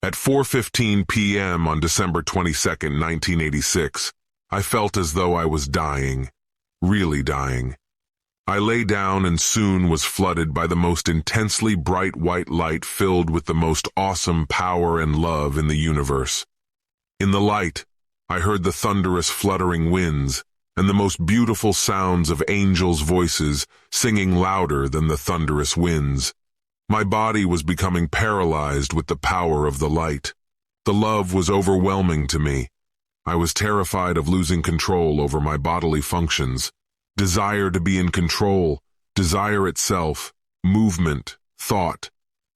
At 4:15 p.m. on December 22nd, 1986, I felt as though I was dying, really dying. I lay down and soon was flooded by the most intensely bright white light filled with the most awesome power and love in the universe. In the light, I heard the thunderous fluttering winds and the most beautiful sounds of angels' voices singing louder than the thunderous winds. My body was becoming paralyzed with the power of the light. The love was overwhelming to me. I was terrified of losing control over my bodily functions. Desire to be in control, desire itself, movement, thought.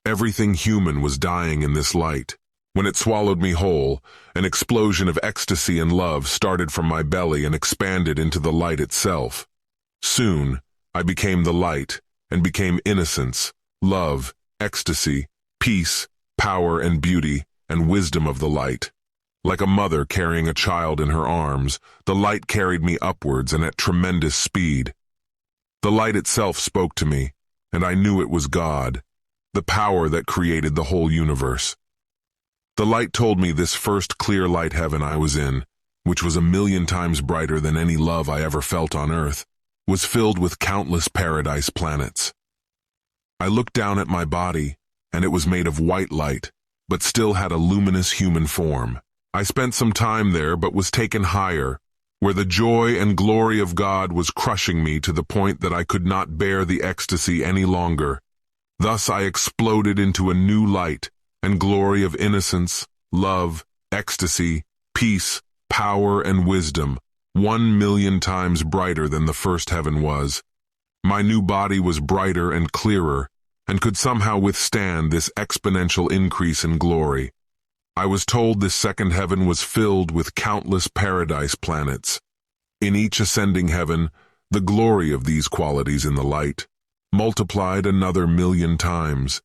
Everything human was dying in this light. When it swallowed me whole, an explosion of ecstasy and love started from my belly and expanded into the light itself. Soon, I became the light and became innocence, love, ecstasy, peace, power and beauty, and wisdom of the light. Like a mother carrying a child in her arms, the light carried me upwards and at tremendous speed. The light itself spoke to me, and I knew it was God, the power that created the whole universe. The light told me this first clear light heaven I was in, which was 1,000,000 times brighter than any love I ever felt on earth, was filled with countless paradise planets. I looked down at my body, and it was made of white light, but still had a luminous human form. I spent some time there but was taken higher, where the joy and glory of God was crushing me to the point that I could not bear the ecstasy any longer. Thus I exploded into a new light and glory of innocence, love, ecstasy, peace, power, and wisdom, 1,000,000 times brighter than the first heaven was. My new body was brighter and clearer, and could somehow withstand this exponential increase in glory. I was told this second heaven was filled with countless paradise planets. In each ascending heaven, the glory of these qualities in the light, multiplied another 1,000,000 times.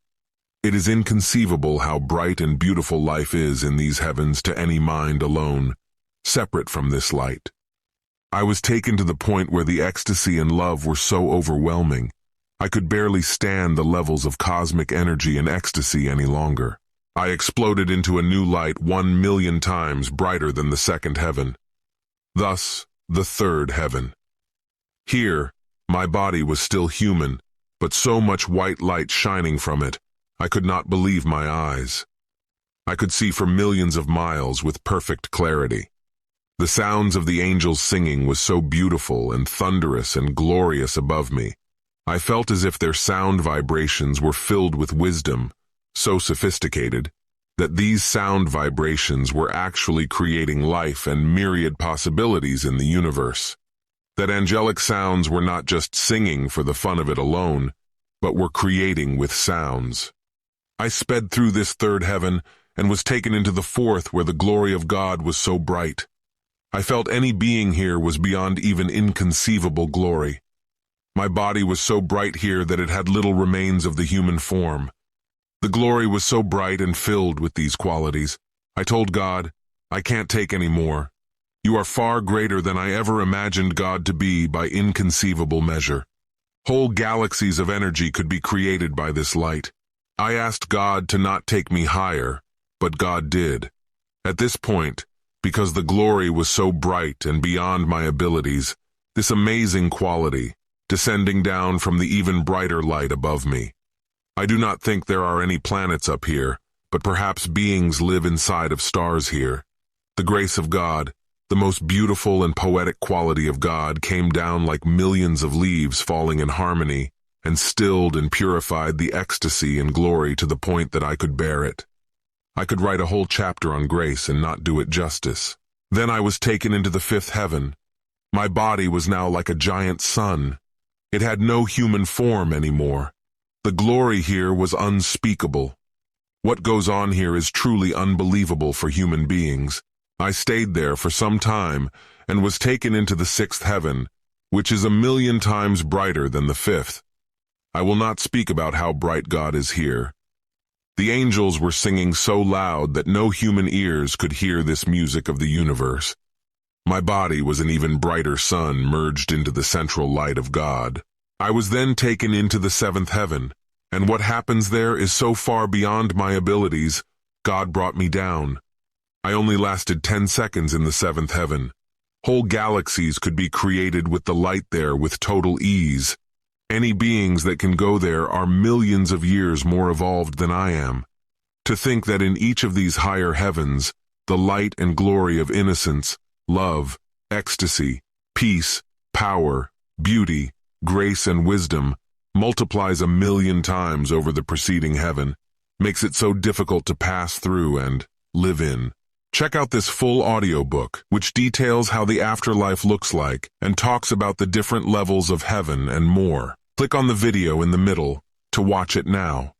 It is inconceivable how bright and beautiful life is in these heavens to any mind alone, separate from this light. I was taken to the point where the ecstasy and love were so overwhelming, I could barely stand the levels of cosmic energy and ecstasy any longer. I exploded into a new light 1,000,000 times brighter than the second heaven. Thus, the third heaven. Here, my body was still human, but so much white light shining from it, I could not believe my eyes. I could see for millions of miles with perfect clarity. The sounds of the angels singing was so beautiful and thunderous and glorious above me. I felt as if their sound vibrations were filled with wisdom, so sophisticated, that these sound vibrations were actually creating life and myriad possibilities in the universe. That angelic sounds were not just singing for the fun of it alone, but were creating with sounds. I sped through this third heaven and was taken into the fourth where the glory of God was so bright. I felt any being here was beyond even inconceivable glory. My body was so bright here that it had little remains of the human form. The glory was so bright and filled with these qualities. I told God, I can't take any more. You are far greater than I ever imagined God to be by inconceivable measure. Whole galaxies of energy could be created by this light. I asked God to not take me higher, but God did. At this point, because the glory was so bright and beyond my abilities, this amazing quality, descending down from the even brighter light above me. I do not think there are any planets up here, but perhaps beings live inside of stars here. The grace of God, the most beautiful and poetic quality of God, came down like millions of leaves falling in harmony, and stilled and purified the ecstasy and glory to the point that I could bear it. I could write a whole chapter on grace and not do it justice. Then I was taken into the fifth heaven. My body was now like a giant sun. It had no human form anymore. The glory here was unspeakable. What goes on here is truly unbelievable for human beings. I stayed there for some time and was taken into the sixth heaven, which is 1,000,000 times brighter than the fifth. I will not speak about how bright God is here. The angels were singing so loud that no human ears could hear this music of the universe. My body was an even brighter sun merged into the central light of God. I was then taken into the seventh heaven, and what happens there is so far beyond my abilities, God brought me down. I only lasted 10 seconds in the seventh heaven. Whole galaxies could be created with the light there with total ease. Any beings that can go there are millions of years more evolved than I am. To think that in each of these higher heavens, the light and glory of innocence, love, ecstasy, peace, power, beauty, grace and wisdom multiplies 1,000,000 times over the preceding heaven, makes it so difficult to pass through and live in. Check out this full audiobook, which details how the afterlife looks like and talks about the different levels of heaven and more. Click on the video in the middle to watch it now.